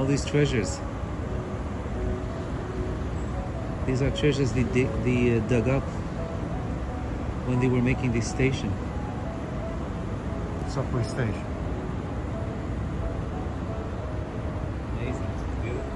All these treasures. These are treasures they dug up when they were making this station. Subway station. Amazing. It's beautiful.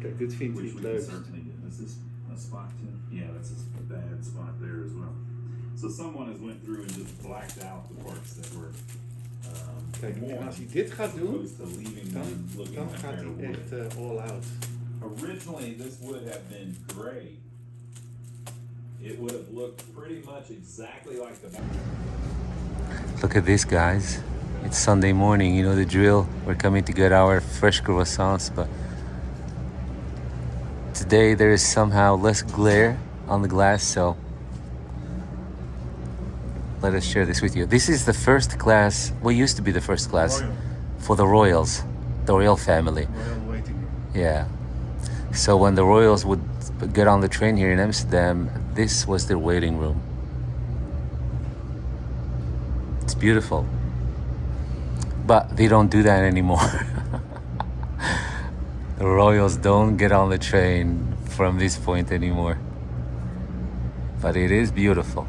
Kijk, dit vindt hij Which het we can leukst. certainly do. Is this a spot too? Yeah, that's a bad spot there as well. So someone has went through and just blacked out the parts that were Kijk, more, en als hij dit gaat doen, opposed to leaving them looking dan like gaat they're hij wood. echt all out. Originally, this would have been gray. It would have looked pretty much exactly like the back. Look at this, guys. It's Sunday morning, you know the drill. We're coming to get our fresh croissants, but today there is somehow less glare on the glass, so let us share this with you. This is the first class, well, used to be the first class Royal. for the royals, the royal family. Royal waiting room. Yeah. So when the royals would get on the train here in Amsterdam, this was their waiting room. It's beautiful. But they don't do that anymore. The royals don't get on the train from this point anymore. But it is beautiful.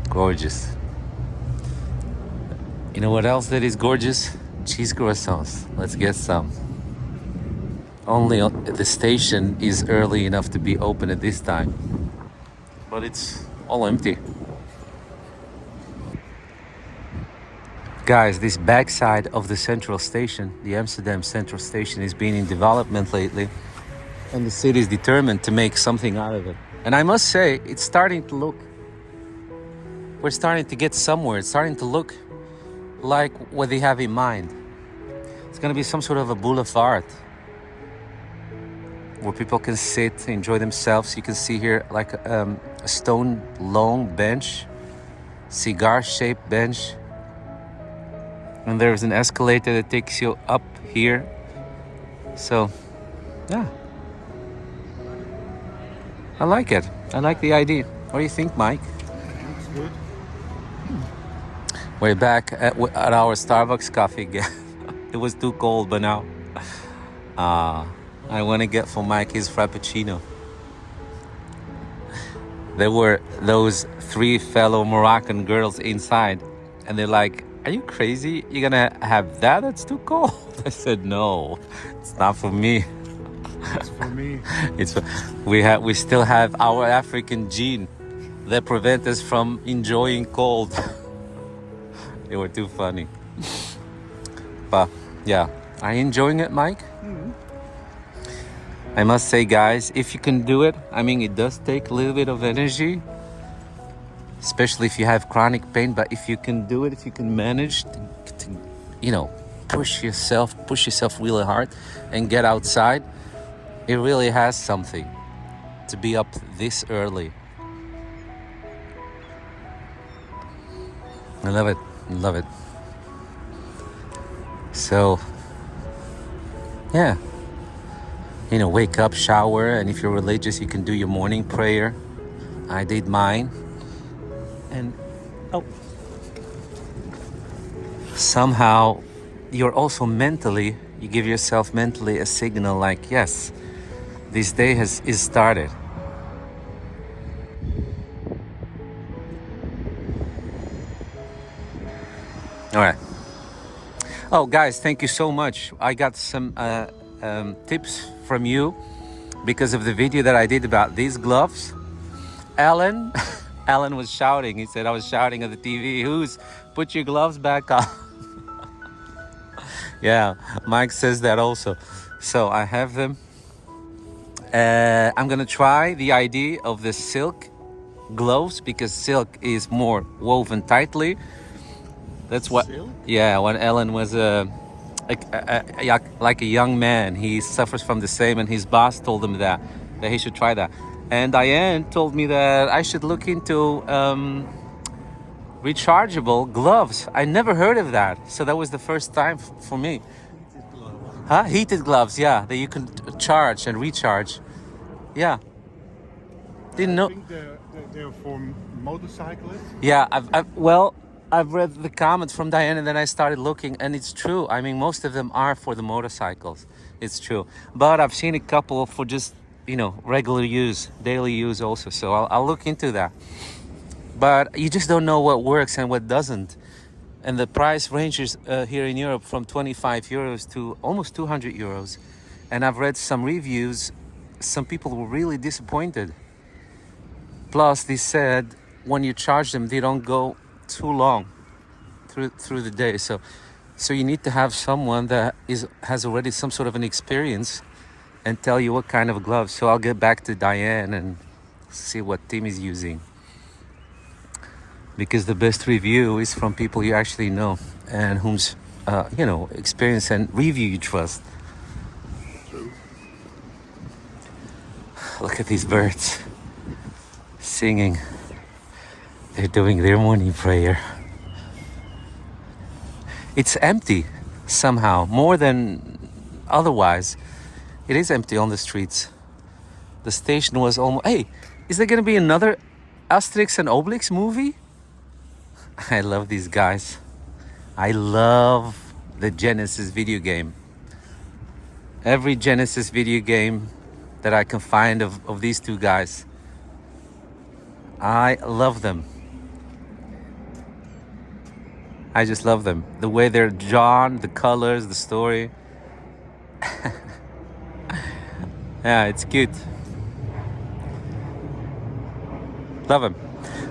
Gorgeous. You know what else that is gorgeous? Cheese croissants. Let's get some. Only the station is early enough to be open at this time. But it's all empty. Guys, this backside of the central station, the Amsterdam Central Station, is being in development lately. And the city is determined to make something out of it. And I must say, it's starting to look... We're starting to get somewhere. It's starting to look like what they have in mind. It's going to be some sort of a boulevard where people can sit, enjoy themselves. You can see here like a stone long bench, cigar-shaped bench. And there's an escalator that takes you up here. So, yeah. I like it. I like the idea. What do you think, Mike? Looks good. We're back at our Starbucks coffee again. It was too cold, but now I want to get for Mike his Frappuccino. There were those 3 fellow Moroccan girls inside, and they're like, are you crazy? You're gonna have that? That's too cold. I said, no, it's not for me. It's for me. It's we still have our African gene that prevent us from enjoying cold. They were too funny. But yeah, are you enjoying it, Mike? I must say, guys, if you can do it, I mean, it does take a little bit of energy, especially if you have chronic pain. But if you can do it, if you can manage to you know, push yourself really hard and get outside, it really has something to be up this early. I love it. I love it. So, yeah. You know, wake up, shower, and if you're religious, you can do your morning prayer. I did mine. And somehow you're also mentally, you give yourself mentally a signal like, yes, this day is started. All right. Oh, guys, thank you so much. I got some tips from you because of the video that I did about these gloves. Alan, Alan was shouting. He said I was shouting at the TV. Put your gloves back on? Yeah, Mike says that also. So I have them. I'm gonna try the idea of the silk gloves because silk is more woven tightly. That's what. Silk? Yeah, when Alan was like a young man, he suffers from the same, and his boss told him that he should try that. And Diane told me that I should look into rechargeable gloves. I never heard of that, so that was the first time for me. Heated gloves. Huh? Heated gloves, yeah, that you can charge and recharge. Yeah, didn't I know. think they're for motorcyclists. Yeah, I've read the comments from Diane, and then I started looking, and it's true. I mean, most of them are for the motorcycles. It's true, but I've seen a couple for just, you know, regular use, daily use also. So I'll look into that. But you just don't know what works and what doesn't. And the price ranges here in Europe from 25 euros to almost 200 euros. And I've read some reviews. Some people were really disappointed. Plus, they said when you charge them, they don't go too long through the day. So you need to have someone that has already some sort of an experience and tell you what kind of gloves. So I'll get back to Diane and see what Tim is using. Because the best review is from people you actually know and whom's, you know, experience and review you trust. True. Look at these birds singing. They're doing their morning prayer. It's empty somehow, more than otherwise. It is empty on the streets. The station was almost... Hey, is there going to be another Asterix and Obelix movie? I love these guys. I love the Genesis video game. Every Genesis video game that I can find of these two guys. I love them. I just love them. The way they're drawn, the colors, the story. Yeah, it's cute. Love them.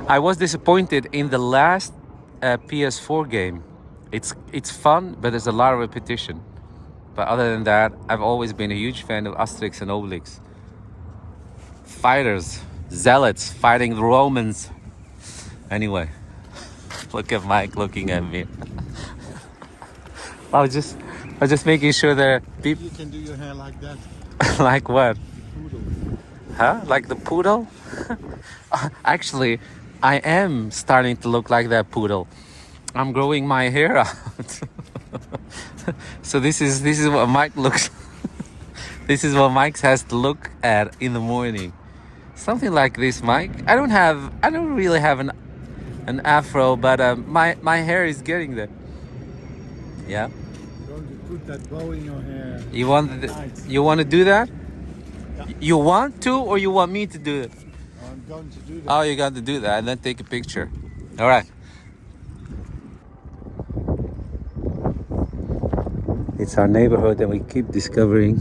I was disappointed in the last PS4 game. It's fun, but there's a lot of repetition. But other than that, I've always been a huge fan of Asterix and Obelix. Fighters, zealots fighting the Romans. Anyway, look at Mike looking at me. I was just making sure that people... You can do your hair like that. Like what? Poodle. Huh? Like the poodle? Actually, I am starting to look like that poodle. I'm growing my hair out. So this is what Mike looks. This is what Mike has to look at in the morning. Something like this, Mike. I don't really have an afro, but my hair is getting there. Yeah. I'm going to put that bow in your hair. You want to do that? Yeah. You want to, or you want me to do it? I'm going to do that. Oh, you got to do that and then take a picture. All right. It's our neighborhood and we keep discovering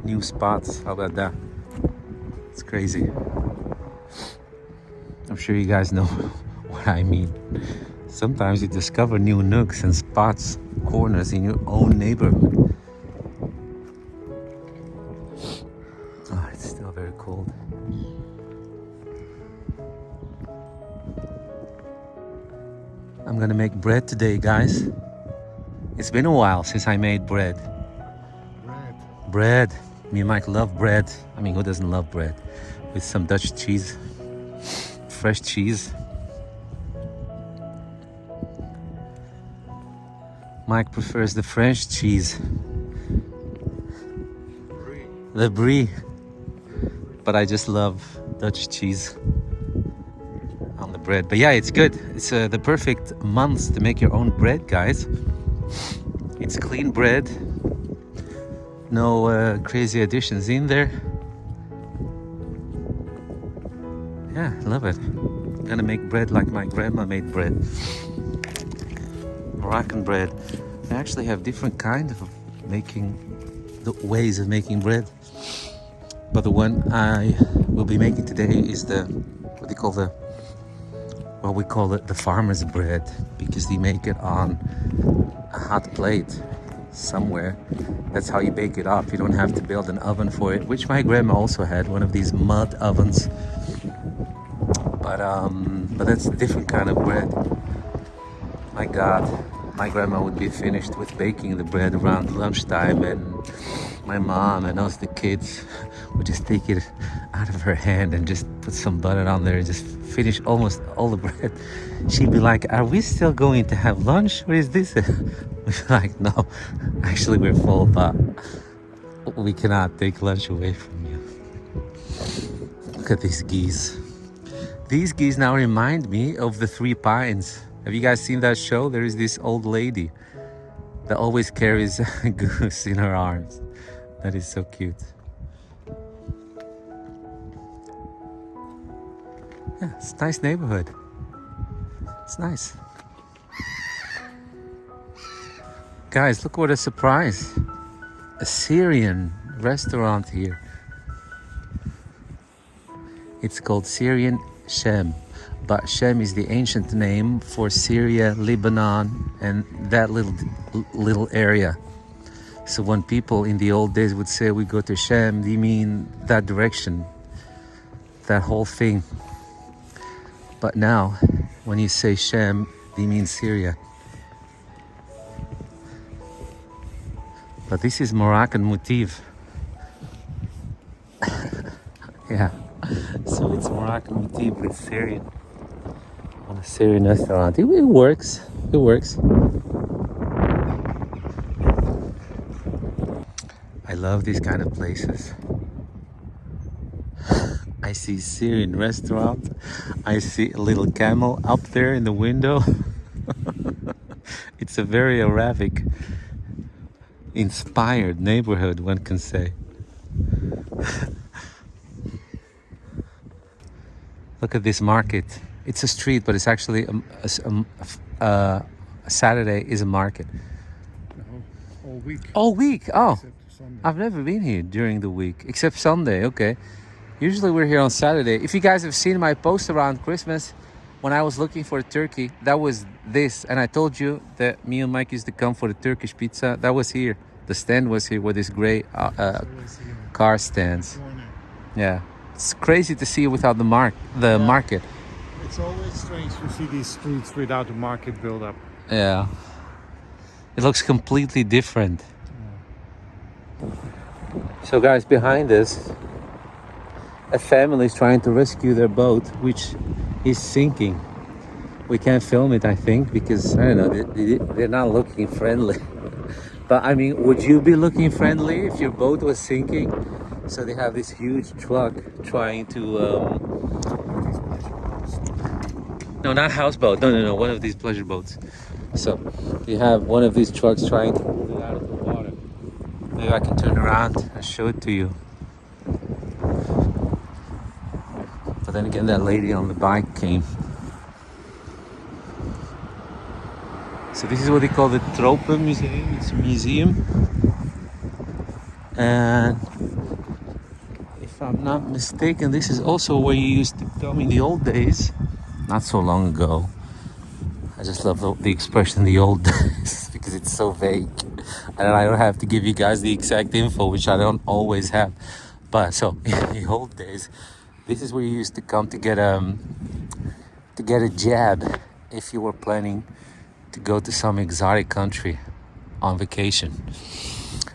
new spots. How about that? It's crazy. I'm sure you guys know what I mean. Sometimes you discover new nooks and spots, corners in your own neighborhood. Oh, it's still very cold. I'm gonna make bread today, guys. It's been a while since I made bread. Bread. Me and Mike love bread. I mean, who doesn't love bread? With some Dutch cheese, fresh cheese. Mike prefers the French cheese, the brie, but I just love Dutch cheese on the bread. But yeah, it's good. It's the perfect month to make your own bread, guys. It's clean bread, no crazy additions in there. Yeah, I love it. I'm gonna make bread like my grandma made bread. Moroccan bread. They actually have different kinds of making, the ways of making bread. But the one I will be making today is the, what they call the, well, we call it the farmer's bread, because they make it on a hot plate somewhere. That's how you bake it up. You don't have to build an oven for it, which my grandma also had, one of these mud ovens. But that's a different kind of bread. My God, my grandma would be finished with baking the bread around lunchtime, and my mom and us, the kids, would just take it out of her hand and just put some butter on there and just finish almost all the bread. She'd be like, "Are we still going to have lunch? Or is this?" We're like, "No, actually we're full, but we cannot take lunch away from you." Look at these geese. These geese now remind me of the Three Pines. Have you guys seen that show? There is this old lady that always carries a goose in her arms. That is so cute. Yeah, it's a nice neighborhood. It's nice. Guys, look what a surprise. A Syrian restaurant here. It's called Syrian Shem. But Shem is the ancient name for Syria, Lebanon, and that little area. So when people in the old days would say we go to Shem, they mean that direction, that whole thing. But now, when you say Shem, they mean Syria. But this is Moroccan motif. Yeah, so it's Moroccan motif with Syrian. On a Syrian restaurant. It works. It works. I love these kind of places. I see Syrian restaurant. I see a little camel up there in the window. It's a very Arabic inspired neighborhood, one can say. Look at this market. It's a street, but it's actually a Saturday is a market. All week. All week? Oh, Except Sunday. I've never been here during the week, except Sunday. Okay. Usually we're here on Saturday. If you guys have seen my post around Christmas, when I was looking for a turkey, that was this. And I told you that me and Mike used to come for the Turkish pizza. That was here. The stand was here with this gray car stands. Yeah. It's crazy to see it without the market. It's always strange to see these streets without a market build up. Yeah. It looks completely different. So guys, behind us, a family is trying to rescue their boat, which is sinking. We can't film it, I think, because, I don't know, they're not looking friendly. But I mean, would you be looking friendly if your boat was sinking? So they have this huge truck trying to... No, not houseboat. No. One of these pleasure boats. So you have one of these trucks trying to pull it out of the water. Maybe I can turn around and show it to you. But then again, that lady on the bike came. So this is what they call the Tropen Museum. It's a museum. And if I'm not mistaken, this is also where you used to come in the old days. Not so long ago. I just love the expression the old days because it's so vague. And I don't have to give you guys the exact info, which I don't always have. But so in the old days, this is where you used to come to get a jab if you were planning to go to some exotic country on vacation.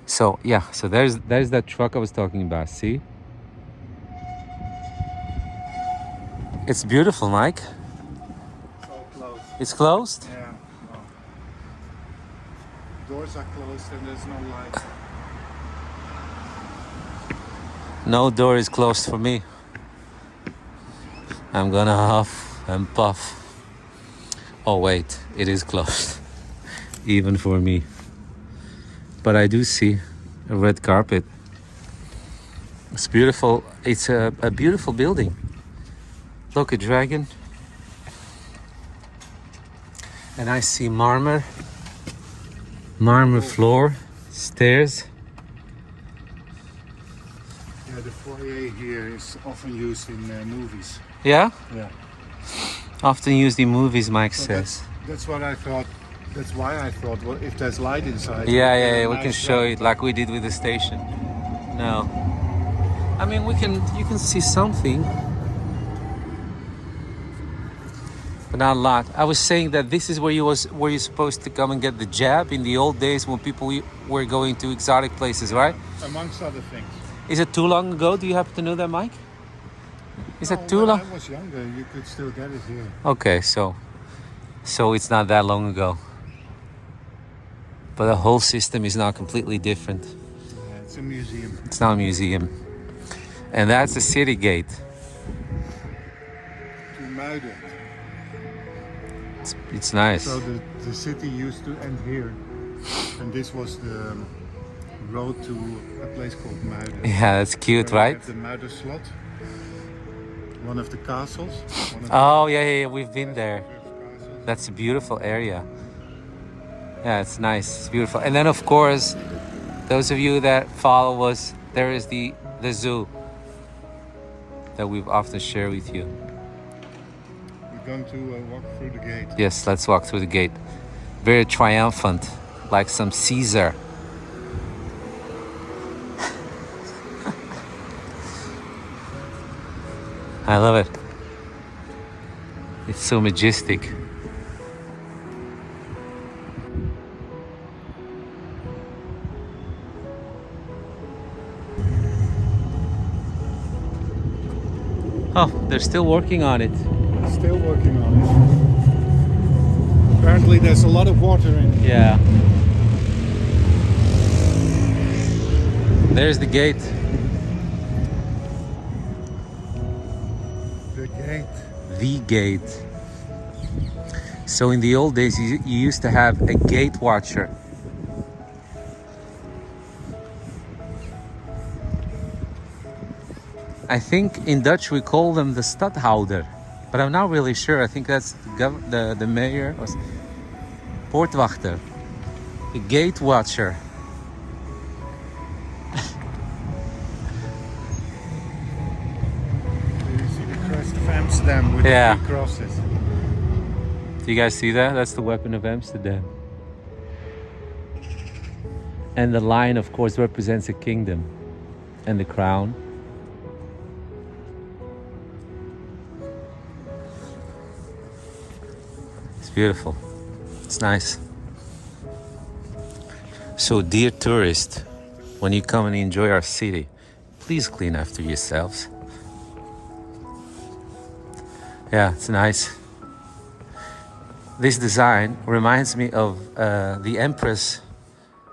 So yeah, so there's that truck I was talking about. See, it's beautiful, Mike. It's all closed. It's closed. Yeah. No. Doors are closed and there's no light. No door is closed for me. I'm gonna huff and puff. Oh wait, it is closed. Even for me. But I do see a red carpet. It's beautiful. It's a beautiful building. Look, a dragon. And I see marmor floor, stairs. Yeah, the foyer here is often used in movies. Yeah? Yeah. Often used in movies, Mike So says. that's what I thought. That's why I thought, well, if there's light inside. Yeah, we nice can show light. it like we did with the station. No. I mean, you can see something. But not a lot. I was saying that this is where you're supposed to come and get the jab in the old days when people were going to exotic places, right? Amongst other things. Is it too long ago? Do you happen to know that, Mike? Is it too when long? I was younger, you could still get it here. Okay, so it's not that long ago. But the whole system is now completely different. Yeah, it's a museum. It's now a museum. And that's the city gate. To Muiden. It's nice. So the city used to end here. And this was the road to a place called Muiden. Yeah, that's cute, Where we right? have the Muiden Slot. One of the castles. One of Oh, yeah, we've been there. the castles. That's a beautiful area. Yeah, it's nice. It's beautiful. And then, of course, those of you that follow us, there is the zoo that we've often shared with you. We're going to walk through the gate. Yes, let's walk through the gate. Very triumphant, like some Caesar. I love it. It's so majestic. Oh, they're still working on it. Still working on it. Apparently there's a lot of water in it. Yeah. There's the gate. The gate. The gate. So in the old days, you used to have a gate watcher. I think in Dutch we call them the stadhouder, but I'm not really sure. I think that's the mayor or poortwachter, the gate watcher. You see the crest of Amsterdam with Yeah. the three crosses. Do you guys see that? That's the weapon of Amsterdam. And the lion, of course, represents a kingdom, and the crown. It's beautiful. It's nice. So, dear tourist, when you come and enjoy our city, please clean after yourselves. Yeah, it's nice. This design reminds me of the Empress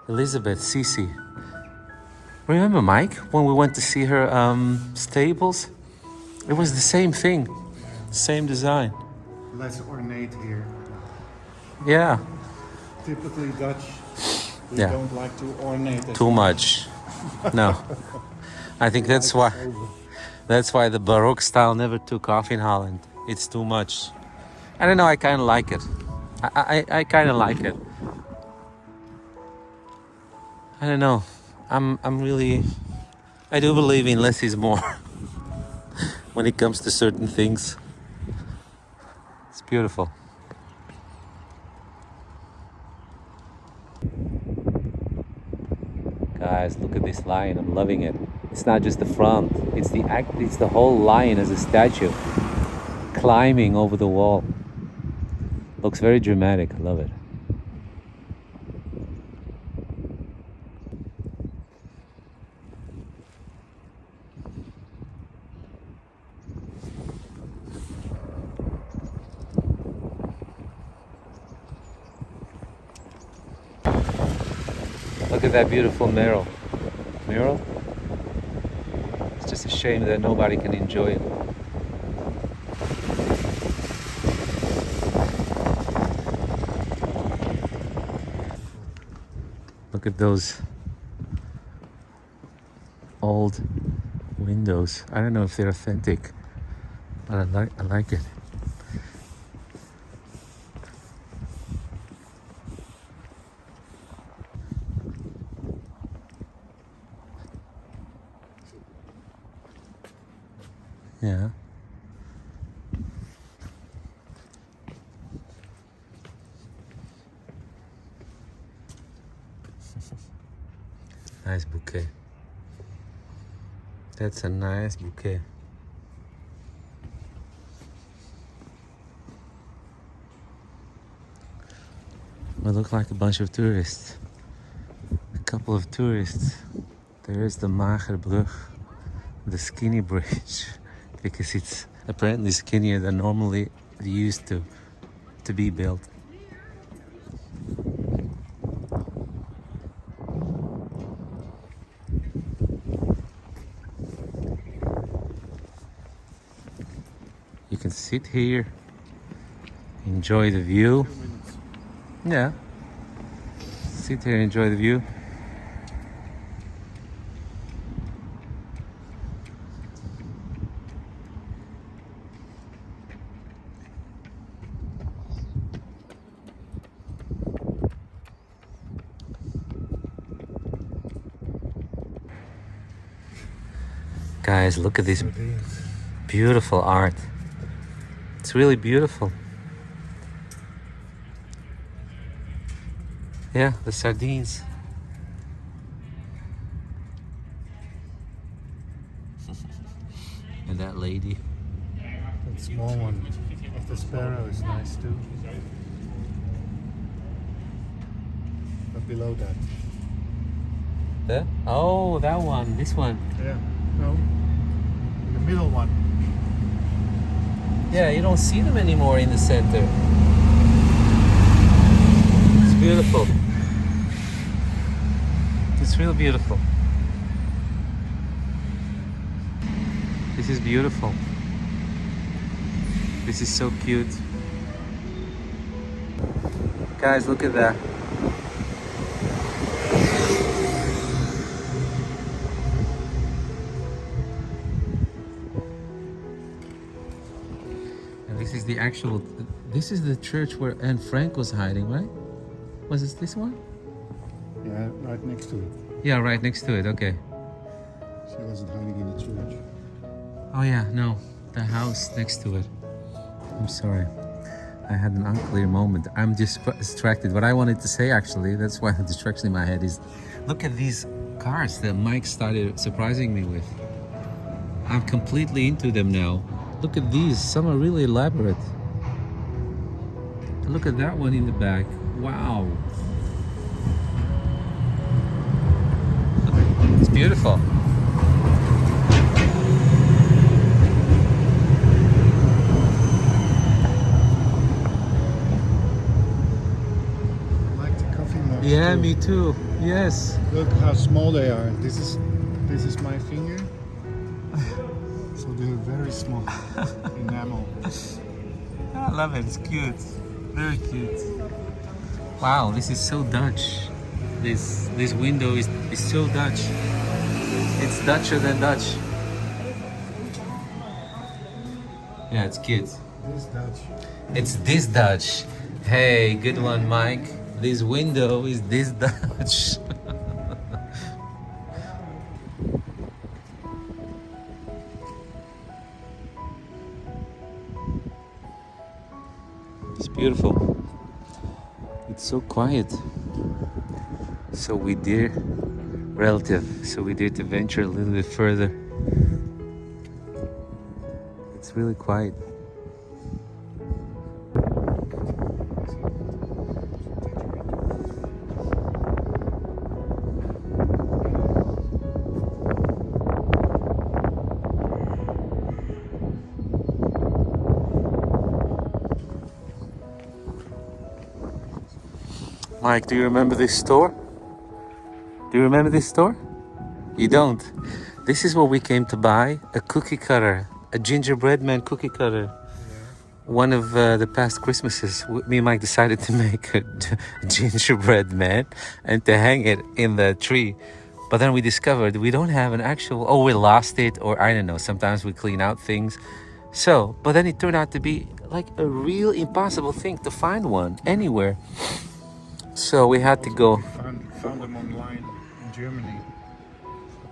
Elizabeth Sisi. Remember, Mike, when we went to see her stables? It was the same thing, same design. Less ornate here. Yeah, Typically Dutch, they Yeah. don't like to ornate it. too much. No, I think that's why the Baroque style never took off in Holland. It's too much. I don't know. I kind of like it. I kind of like it. I don't know. I'm really. I do believe in less is more when it comes to certain things. It's beautiful. Guys, look at this lion. I'm loving it. It's not just the front. It's the act. It's the whole lion as a statue, climbing over the wall. Looks very dramatic. I love it. Look at that beautiful mural. Mural? It's just a shame that nobody can enjoy it. Look at those old windows. I don't know if they're authentic, but I like it. Yeah. Nice bouquet. That's a nice bouquet. We look like a bunch of tourists. A couple of tourists. There is the Magerbrug, the skinny bridge, because it's apparently skinnier than normally used to be built. You can sit here, enjoy the view. Yeah. Sit here, enjoy the view. Guys, look at this beautiful art. It's really beautiful. Yeah, the sardines. And that lady. That small one of the sparrow is nice too. But below that. Oh, that one. This one. Yeah. No. The middle one. Yeah, you don't see them anymore in the center. It's beautiful. It's real beautiful. This is beautiful. This is so cute. Guys, look at that. And this is the actual, this is the church where Anne Frank was hiding, right? Was it this one? Yeah, right next to it. Yeah, right next to it, okay. She wasn't hiding in the church. Oh yeah, no, the house next to it. I'm sorry. I had an unclear moment. I'm just distracted. What I wanted to say actually, that's why the distraction in my head is, look at these cars that Mike started surprising me with. I'm completely into them now. Look at these, some are really elaborate. Look at that one in the back. Wow. It's beautiful. Yeah, me too. Yes. Look how small they are. This is my finger. So they're very small. Enamel. I love it. It's cute. Very cute. Wow, this is so Dutch. This window is so Dutch. It's Dutcher than Dutch. Yeah, it's cute. This Dutch. It's this Dutch. Hey, good one, Mike. This window is this Dutch. It's beautiful. It's so quiet. So we dare, relative. So we dare to venture a little bit further. It's really quiet. Mike, do you remember this store? Do you remember this store? You don't. This is what we came to buy, a cookie cutter, a gingerbread man cookie cutter. One of the past Christmases, me and Mike decided to make a gingerbread man and to hang it in the tree. But then we discovered we don't have an actual, oh, we lost it, or I don't know, sometimes we clean out things. So, but then it turned out to be like a real impossible thing to find one anywhere. So we had to go. Found them online in Germany.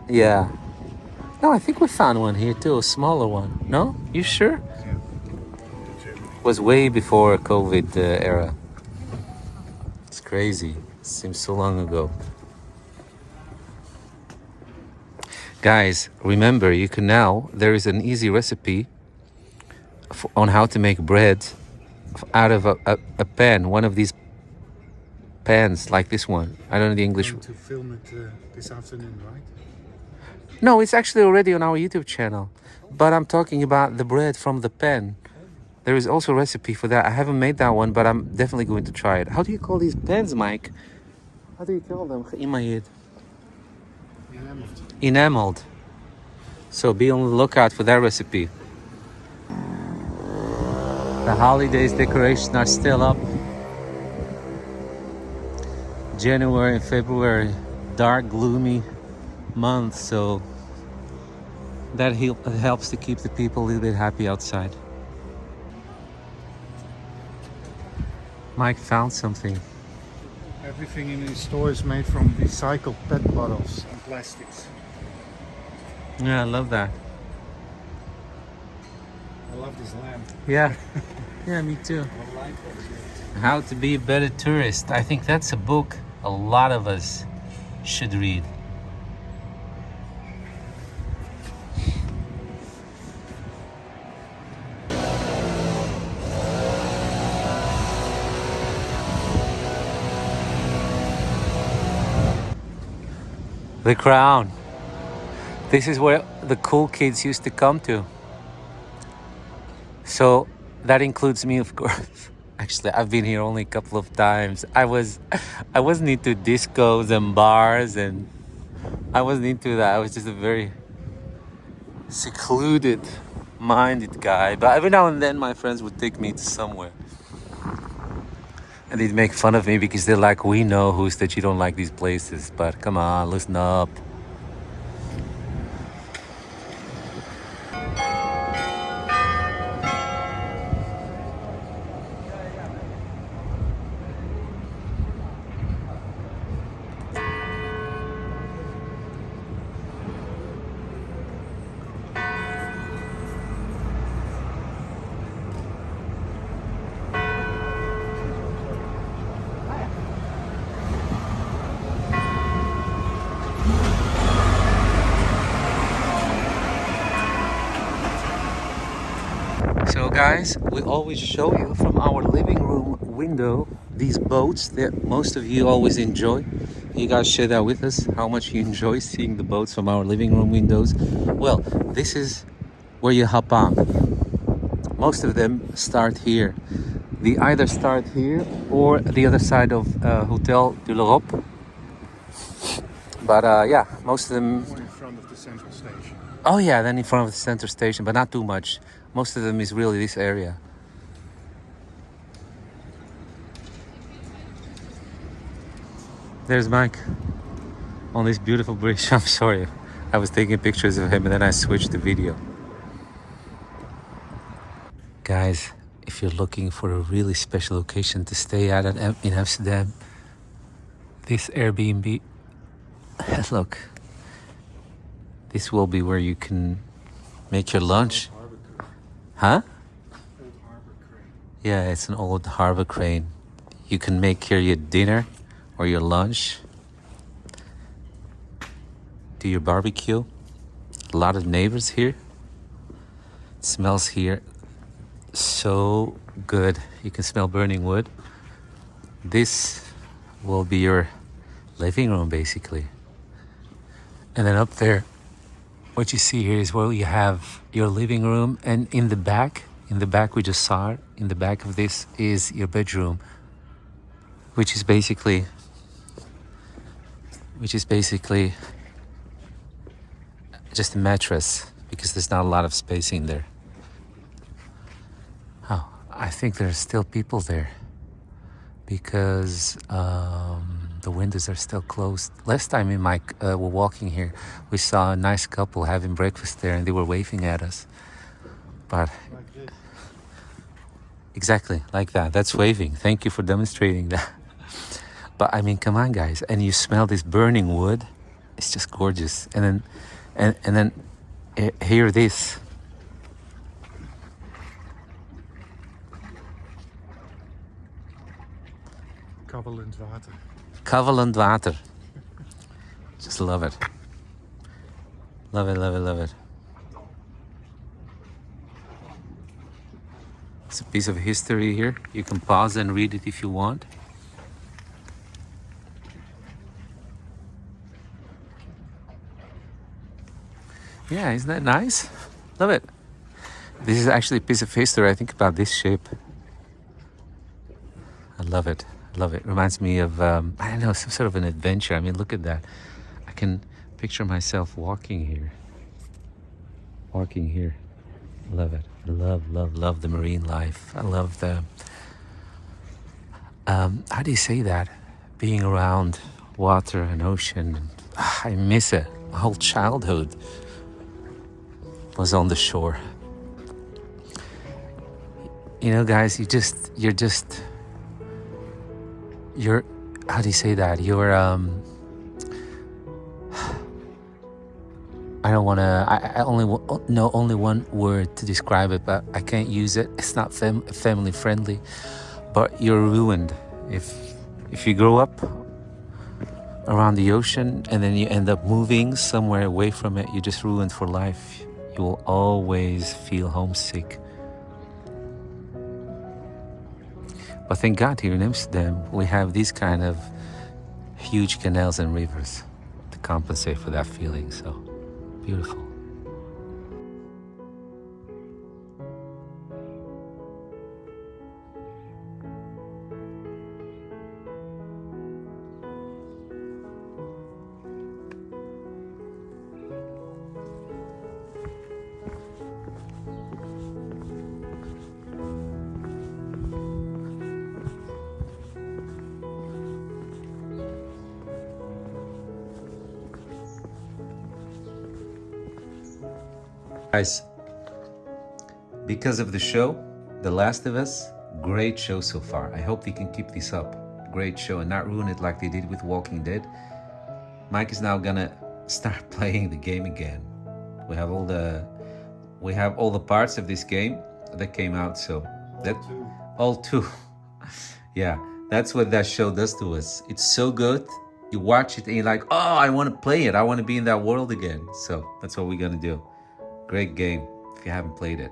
Yeah. No, I think we found one here too, a smaller one. No? You sure? Yeah. It was way before COVID era. It's crazy. It seems so long ago. Guys, remember, you can now, there is an easy recipe on how to make bread out of a pan, one of these pans like this one. I don't know the English. To film it this afternoon, right? No, it's actually already on our YouTube channel. But I'm talking about the bread from the pan. There is also a recipe for that. I haven't made that one, but I'm definitely going to try it. How do you call these pans, Mike? How do you call them? Geïmailleerd. Enameled. Enameled. So be on the lookout for that recipe. The holidays decorations are still up. January and February, dark, gloomy months, so that helps to keep the people a little bit happy outside. Mike found something. Everything in the store is made from recycled PET bottles and plastics. Yeah, I love that. I love this lamp. Yeah, yeah, me too. How to be a better tourist. I think that's a book a lot of us should read. The Crown. This is where the cool kids used to come to. So that includes me, of course. Actually, I've been here only a couple of times. I wasn't into discos and bars, and I wasn't into that. I was just a very secluded minded guy. But every now and then my friends would take me to somewhere. And they'd make fun of me because they're like, we know who's that you don't like these places, but come on, listen up. So guys, we always show you from our living room window these boats that most of you always enjoy. You guys share that with us, how much you enjoy seeing the boats from our living room windows. Well, this is where you hop on. Most of them start here. They either start here or the other side of Hotel de l'Europe. But yeah, most of them... Or in front of the central station. Oh yeah, then in front of the center station, but not too much. Most of them is really this area. There's Mike on this beautiful bridge. I'm sorry, I was taking pictures of him and then I switched the video. Guys, if you're looking for a really special location to stay at in Amsterdam, this Airbnb, look, this will be where you can make your lunch. Huh? Old harbor crane. Yeah, it's an old harbor crane. You can make here your dinner or your lunch. Do your barbecue. A lot of neighbors here. It smells here so good. You can smell burning wood. This will be your living room basically. And then up there, what you see here is where you have your living room, and in the back we just saw it, in the back of this is your bedroom, which is basically just a mattress because there's not a lot of space in there. Oh, I think there's still people there because the windows are still closed. Last time me and Mike were walking here, we saw a nice couple having breakfast there and they were waving at us. But Like this. exactly like that. That's waving. Thank you for demonstrating that. But I mean, come on, guys. And you smell this burning wood. It's just gorgeous. And then hear this. Kabbelend water. Kavelend water. Just love it. Love it, love it, love it. It's a piece of history here. You can pause and read it if you want. Yeah, isn't that nice? Love it. This is actually a piece of history. I think about this ship. I love it. I love it. Reminds me of, I don't know, some sort of an adventure. I mean, look at that. I can picture myself walking here. Walking here. Love it. I love the marine life. I love the, how do you say that? Being around water and ocean. I miss it. My whole childhood was on the shore. You know, guys, you're how do you say that? I only know only one word to describe it, but I can't use it. It's not family friendly. But you're ruined if you grow up around the ocean and then you end up moving somewhere away from it. You're just ruined for life. You will always feel homesick. But thank God here in Amsterdam we have these kind of huge canals and rivers to compensate for that feeling. So beautiful. Guys, because of the show, The Last of Us, great show so far. I hope they can keep this up. Great show and not ruin it like they did with Walking Dead. Mike is now gonna start playing the game again. We have all the parts of this game that came out, so that all two. Yeah, that's what that show does to us. It's so good. You watch it and you're like, oh, I want to play it. I want to be in that world again. So that's what we're gonna do. Great game if you haven't played it.